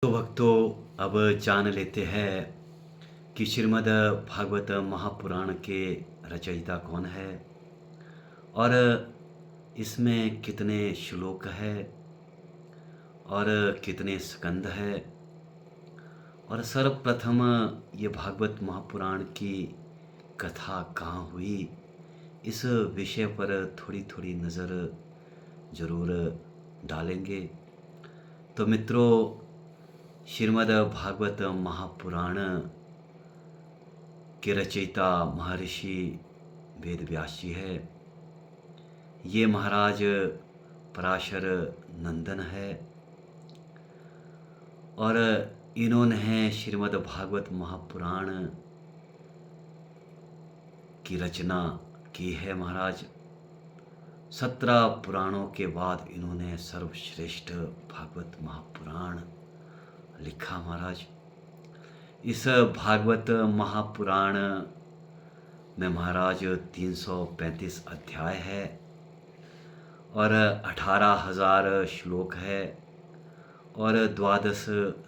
तो भक्तों, अब जान लेते हैं कि श्रीमद् भागवत महापुराण के रचयिता कौन है और इसमें कितने श्लोक है और कितने स्कंद है। और सर्वप्रथम ये भागवत महापुराण की कथा कहाँ हुई, इस विषय पर थोड़ी थोड़ी नज़र ज़रूर डालेंगे। तो मित्रों, श्रीमद् भागवत महापुराण के रचयिता महर्षि वेद व्यास जी है। ये महाराज पराशर नंदन है और इन्होंने श्रीमद् भागवत महापुराण की रचना की है। महाराज 17 पुराणों के बाद इन्होंने सर्वश्रेष्ठ भागवत महापुराण लिखा। महाराज इस भागवत महापुराण में महाराज 335 अध्याय है और 18,000 श्लोक है और 12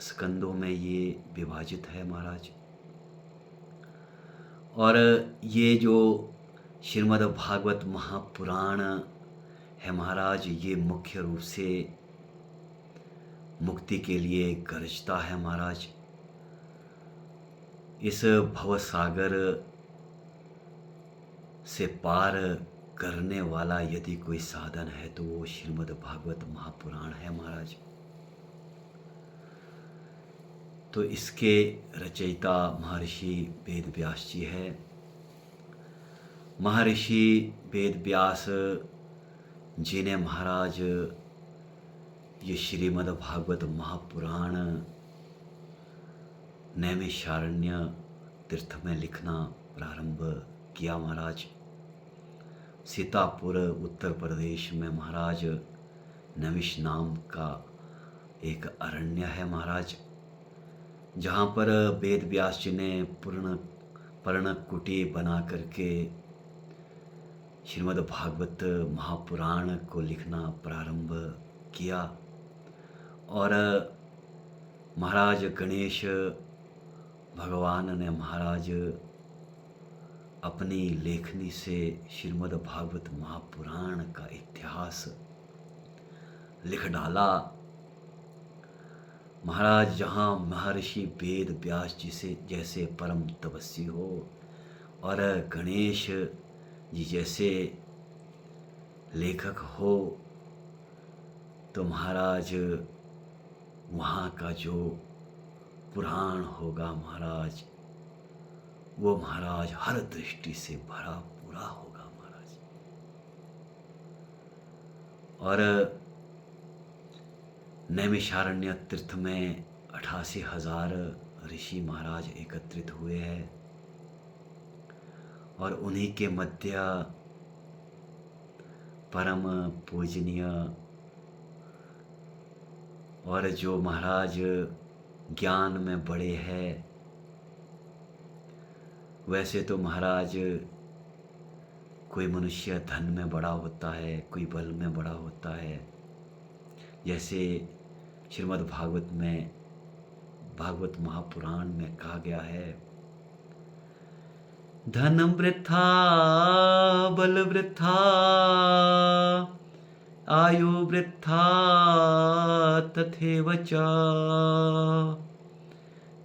स्कंदों में ये विभाजित है। महाराज और ये जो श्रीमद् भागवत महापुराण है महाराज, ये मुख्य रूप से मुक्ति के लिए गरजता है। महाराज इस भवसागर से पार करने वाला यदि कोई साधन है तो वो श्रीमद् भागवत महापुराण है। महाराज तो इसके रचयिता महर्षि वेद व्यास जी है। महर्षि वेद व्यास जी ने महाराज ये श्रीमद् भागवत महापुराण नैमिषारण्य तीर्थ में लिखना प्रारंभ किया। महाराज सीतापुर उत्तर प्रदेश में महाराज नैमिष नाम का एक अरण्य है। महाराज जहाँ पर वेद व्यास जी ने पर्णकुटी बना करके श्रीमद् भागवत महापुराण को लिखना प्रारंभ किया। और महाराज गणेश भगवान ने महाराज अपनी लेखनी से श्रीमद् भागवत महापुराण का इतिहास लिख डाला। महाराज जहाँ महर्षि वेद व्यास जी से जैसे परम तपस्वी हो और गणेश जी जैसे लेखक हो, तो महाराज वहाँ का जो पुराण होगा महाराज, वो महाराज हर दृष्टि से भरा पूरा होगा। महाराज और नैमिषारण्य तीर्थ में 88,000 ऋषि महाराज एकत्रित हुए हैं और उन्हीं के मध्य परम पूजनीय और जो महाराज ज्ञान में बड़े हैं, वैसे तो महाराज कोई मनुष्य धन में बड़ा होता है, कोई बल में बड़ा होता है। जैसे श्रीमद् भागवत महापुराण में कहा गया है, धन वृथा बल वृथा आयु वृथा तथैव च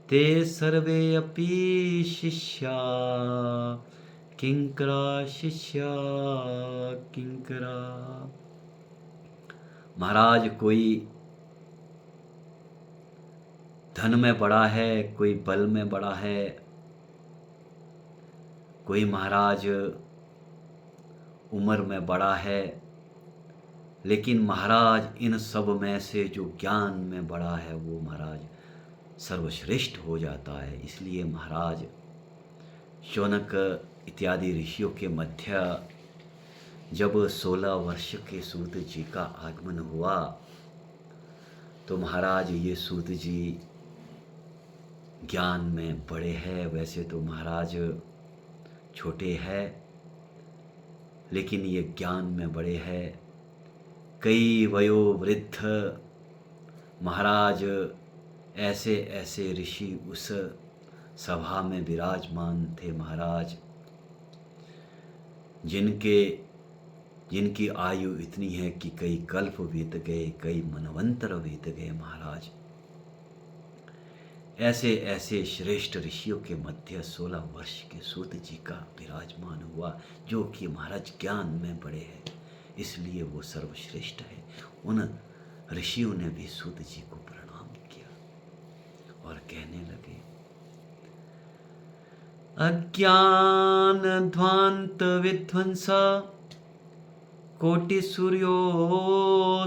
ते सर्वे अपि शिष्या किंकरा शिष्या किंकरा। महाराज कोई धन में बड़ा है, कोई बल में बड़ा है, कोई महाराज उम्र में बड़ा है, लेकिन महाराज इन सब में से जो ज्ञान में बड़ा है वो महाराज सर्वश्रेष्ठ हो जाता है। इसलिए महाराज शौनक इत्यादि ऋषियों के मध्य जब 16 वर्ष के सूत जी का आगमन हुआ, तो महाराज ये सूत जी ज्ञान में बड़े हैं। वैसे तो महाराज छोटे हैं, लेकिन ये ज्ञान में बड़े हैं। कई वयोवृद्ध महाराज ऐसे ऐसे ऋषि उस सभा में विराजमान थे महाराज, जिनकी आयु इतनी है कि कई कल्प बीत गए, कई मनवंतर बीत गए महाराज। ऐसे ऐसे श्रेष्ठ ऋषियों के मध्य 16 वर्ष के सूत जी का विराजमान हुआ, जो कि महाराज ज्ञान में बड़े हैं, इसलिए वो सर्वश्रेष्ठ है। उन ऋषियों ने भी सूत जी को प्रणाम किया और कहने लगे, अज्ञान ध्वांत विध्वंसा कोटि सूर्यो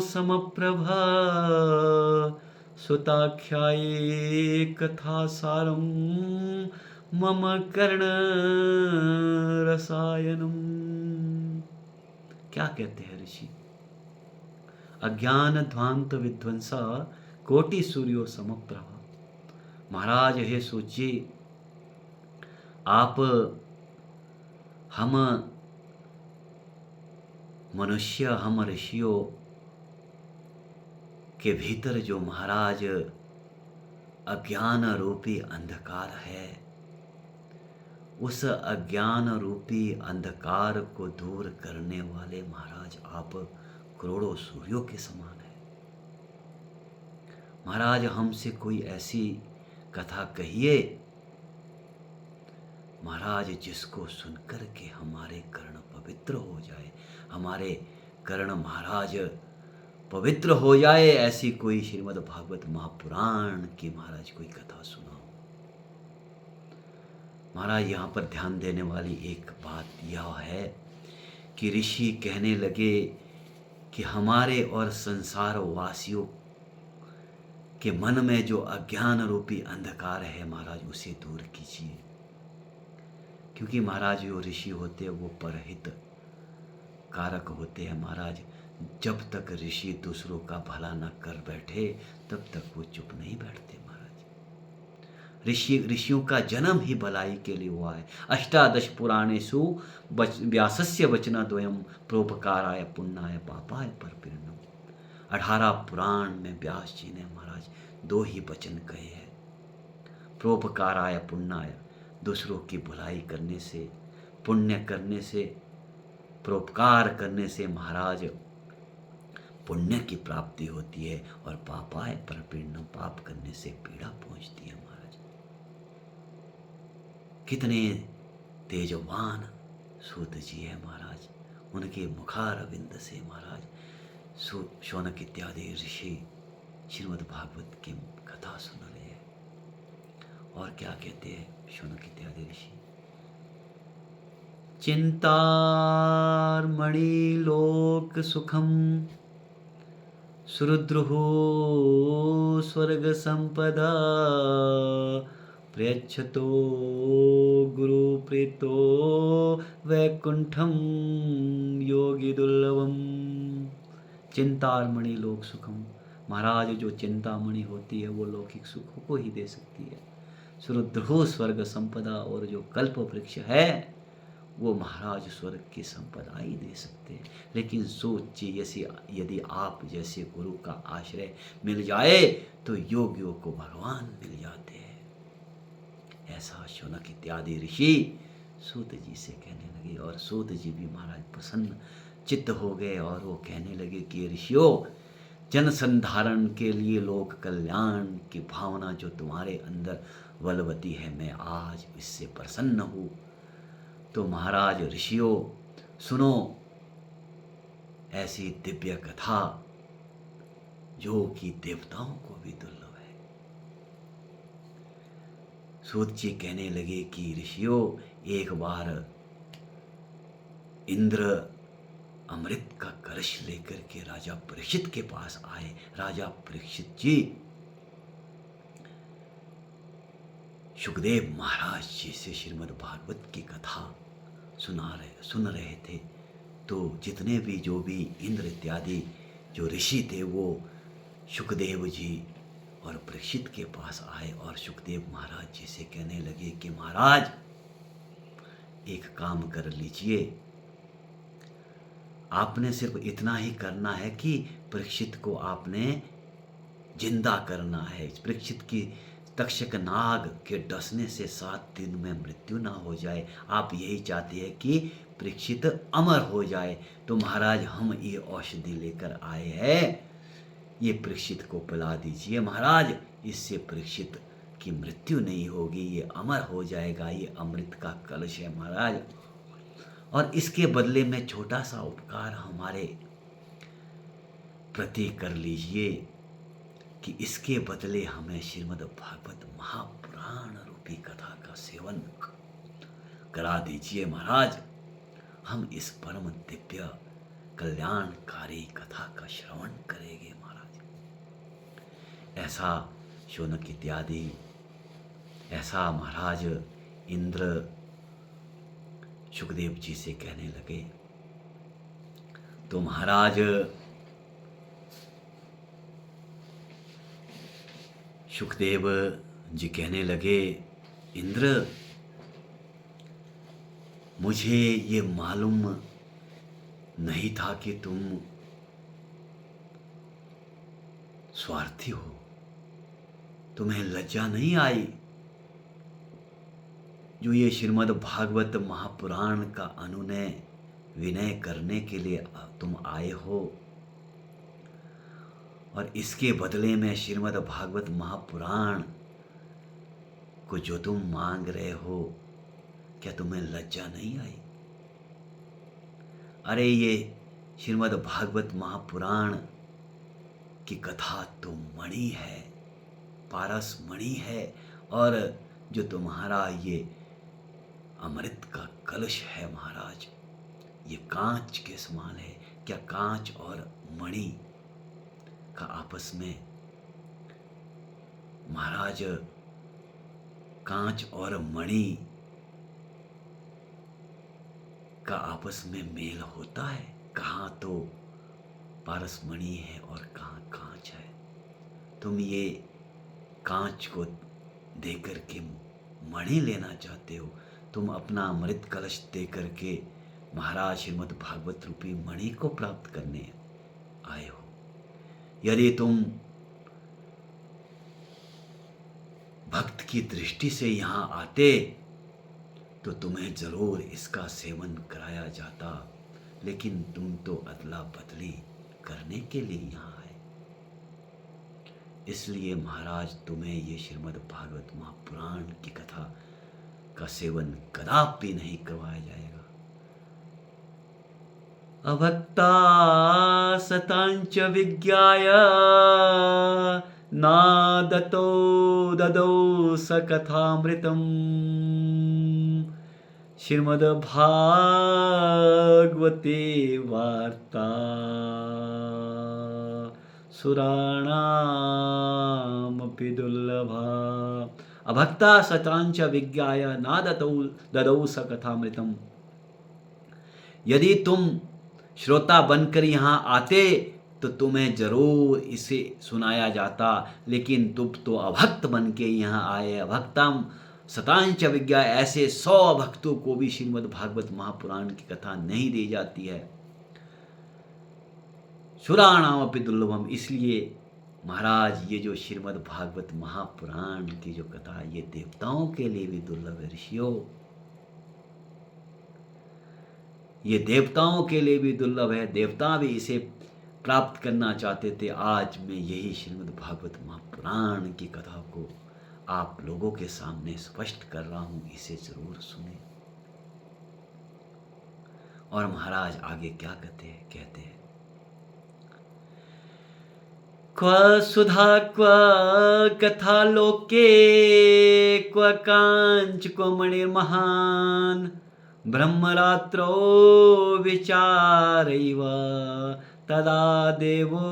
समप्रभा सुताख्याये कथा सारम मम कर्ण रसायनम। क्या कहते हैं ऋषि? अज्ञान ध्वांत विध्वंसा कोटि सूर्यो समप्रभा। महाराज हे सोचिए, आप हम मनुष्य, हम ऋषियों के भीतर जो महाराज अज्ञान रूपी अंधकार है, उस अज्ञान रूपी अंधकार को दूर करने वाले महाराज आप करोड़ों सूर्यों के समान है। महाराज हमसे कोई ऐसी कथा कहिए महाराज जिसको सुनकर के हमारे कर्ण पवित्र हो जाए, हमारे कर्ण महाराज पवित्र हो जाए। ऐसी कोई श्रीमद् भागवत महापुराण की महाराज कोई कथा सुनाओ। महाराज यहाँ पर ध्यान देने वाली एक बात यह है कि ऋषि कहने लगे कि हमारे और संसार वासियों के मन में जो अज्ञान रूपी अंधकार है महाराज, उसे दूर कीजिए। क्योंकि महाराज जो ऋषि होते हैं वो परहित कारक होते हैं महाराज। जब तक ऋषि दूसरों का भला न कर बैठे तब तक वो चुप नहीं बैठते महाराज। ऋषियों का जन्म ही भलाई के लिए हुआ है। अष्टादश पुराणेषु व्यासस्य वचनद्वयम् प्रोपकाराय पुण्याय पापाय परपीड़नम्। 18 पुराण में व्यास जी ने महाराज 2 ही वचन कहे हैं, प्रोपकाराय पुण्याय, दूसरों की भलाई करने से, पुण्य करने से, परोपकार करने से महाराज पुण्य की प्राप्ति होती है, और पापाय परपीड़नम्, पाप करने से पीड़ा पहुंचती है महाराज। कितने तेजवान सूत जी है महाराज, उनके मुखारविंद से महाराज शौनक इत्यादि ऋषि श्रीमद् भागवत की कथा सुन रहे हैं। और क्या कहते हैं शौनक इत्यादि ऋषि? चिंतामणि लोक सुखम सुरुद्रुहो स्वर्ग संपदा प्रयच्छतो गुरु प्रीतो वैकुंठम योगी दुर्लभम। चिंतामणि लोक सुखम, महाराज जो चिंतामणि होती है वो लौकिक सुखों को ही दे सकती है। सुरुद्रुहो स्वर्ग संपदा, और जो कल्प वृक्ष है वो महाराज स्वर्ग की संपदा ही दे सकते हैं। लेकिन सोचिए, यदि आप जैसे गुरु का आश्रय मिल जाए तो योगियों को भगवान मिल जाते हैं। ऐसा शौनक इत्यादि ऋषि सूत जी से कहने लगे, और सूत जी भी महाराज प्रसन्न चित्त हो गए, और वो कहने लगे कि ऋषियों, जन संधारण के लिए, लोक कल्याण की भावना जो तुम्हारे अंदर बलवती है, मैं आज इससे प्रसन्न हूँ। तो महाराज ऋषियों सुनो ऐसी दिव्य कथा जो कि देवताओं को भी दुर्लभ है। सूत जी कहने लगे कि ऋषियों, एक बार इंद्र अमृत का कलश लेकर के राजा परीक्षित के पास आए। राजा परीक्षित जी सुखदेव महाराज जी से श्रीमद् भागवत की कथा सुन रहे थे। तो जितने भी जो भी इंद्र इत्यादि जो ऋषि थे वो सुखदेव जी और परीक्षित के पास आए, और सुखदेव महाराज जी से कहने लगे कि महाराज एक काम कर लीजिए, आपने सिर्फ इतना ही करना है कि परीक्षित को आपने जिंदा करना है। परीक्षित की तक्षक नाग के डसने से 7 दिन में मृत्यु ना हो जाए। आप यही चाहते हैं कि परीक्षित अमर हो जाए। तो महाराज हम ये औषधि लेकर आए हैं, ये परीक्षित को पिला दीजिए महाराज, इससे परीक्षित की मृत्यु नहीं होगी, ये अमर हो जाएगा। ये अमृत का कलश है महाराज, और इसके बदले में छोटा सा उपकार हमारे प्रति कर लीजिए कि इसके बदले हमें श्रीमद् भागवत महापुराण रूपी कथा का सेवन करा दीजिए महाराज। हम इस परम दिव्य कल्याणकारी कथा का श्रवण करेंगे महाराज। ऐसा शौनक इत्यादि, ऐसा महाराज इंद्र सुखदेव जी से कहने लगे। तो महाराज सुखदेव जी कहने लगे, इंद्र मुझे ये मालूम नहीं था कि तुम स्वार्थी हो, तुम्हें लज्जा नहीं आई जो ये श्रीमद् भागवत महापुराण का अनुनय विनय करने के लिए तुम आए हो, और इसके बदले में श्रीमद् भागवत महापुराण को जो तुम मांग रहे हो, क्या तुम्हें लज्जा नहीं आई? अरे ये श्रीमद् भागवत महापुराण की कथा तो मणि है, पारस मणि है, और जो तुम्हारा ये अमृत का कलश है महाराज, ये कांच के समान है। क्या कांच और मणि का आपस में महाराज, कांच और मणि का आपस में मेल होता है? कहाँ तो पारस मणि है और कहाँ कांच है। तुम ये कांच को देकर के मणि लेना चाहते हो, तुम अपना अमृत कलश देकर के महाराज श्रीमद् भागवत रूपी मणि को प्राप्त करने आए हो। यदि तुम भक्त की दृष्टि से यहाँ आते तो तुम्हें जरूर इसका सेवन कराया जाता, लेकिन तुम तो अदला बदली करने के लिए यहाँ आए। इसलिए महाराज तुम्हें ये श्रीमद् भागवत महापुराण की कथा का सेवन कदापि नहीं करवाया जाएगा। अभक्ता सतांच विज्ञाय नादतो ददौ स कथामृतम् श्रीमद् भागवते वार्ता सुराणामपि दुर्लभा। अभक्ता सतांच विज्ञाय नादतो ददौ स कथामृतम्। यदि तुम श्रोता बनकर यहाँ आते तो तुम्हें जरूर इसे सुनाया जाता, लेकिन तुम तो अभक्त बन के यहाँ आए। अभक्तम सतांच विज्ञा, ऐसे 100 भक्तों को भी श्रीमद् भागवत महापुराण की कथा नहीं दी जाती है। सुराणामपि दुर्लभम, इसलिए महाराज ये जो श्रीमद् भागवत महापुराण की जो कथा है, ये देवताओं के लिए भी दुर्लभ है ऋषियों, ये देवताओं के लिए भी दुर्लभ है। देवता भी इसे प्राप्त करना चाहते थे। आज मैं यही श्रीमद् भागवत महापुराण की कथा को आप लोगों के सामने स्पष्ट कर रहा हूं, इसे जरूर सुने। और महाराज आगे क्या कहते हैं, क्व सुधा क्व कथा लोके क्व कांच क्व मणिर्महान ब्रह्मरात्रो विचारैव तदा देवो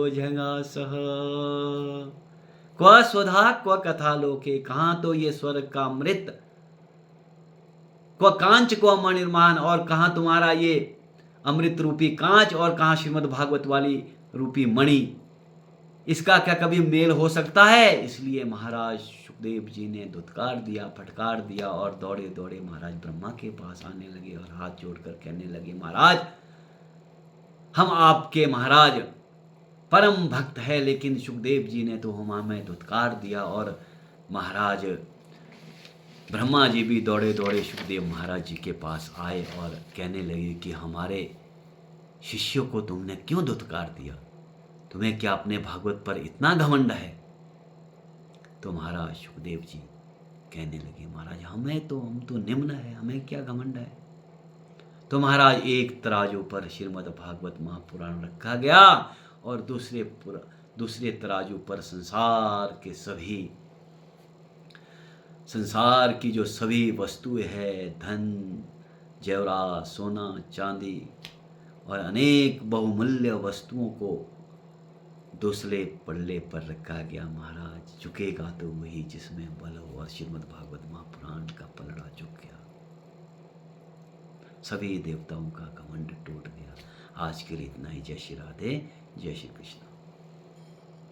झंगासः। क्व स्वधा क्व कथा लोके, कहाँ तो ये स्वर्ग का अमृत, क्व कांच क्व मणिर्महान, और कहाँ तुम्हारा ये अमृत रूपी कांच, और कहाँ श्रीमद् भागवत वाली रूपी मणि। इसका क्या कभी मेल हो सकता है? इसलिए महाराज सुखदेव जी ने धुतकार दिया, फटकार दिया, और दौड़े दौड़े महाराज ब्रह्मा के पास आने लगे और हाथ जोड़कर कहने लगे, महाराज हम आपके महाराज परम भक्त है, लेकिन सुखदेव जी ने तो हमें धुतकार दिया। और महाराज ब्रह्मा जी भी दौड़े दौड़े सुखदेव महाराज जी के पास आए और कहने लगे कि हमारे शिष्यों को तुमने क्यों धुतकार दिया? तुम्हें क्या अपने भागवत पर इतना घमंड है? तो महाराज सुखदेव जी कहने लगे, महाराज हम तो निम्न है, हमें क्या घमंड है? तो महाराज एक तराजू पर श्रीमद् भागवत महापुराण रखा गया और दूसरे तराजू पर संसार की जो सभी वस्तुएं हैं, धन जेवरात सोना चांदी और अनेक बहुमूल्य वस्तुओं को दूसरे पल्ले पर रखा गया। महाराज झुकेगा तो वही जिसमें बल हो, और श्रीमद् भागवत महापुराण का पलड़ा झुक गया। सभी देवताओं का घमंड टूट गया। आज के लिए इतना ही। जय श्री राधे, जय श्री कृष्ण।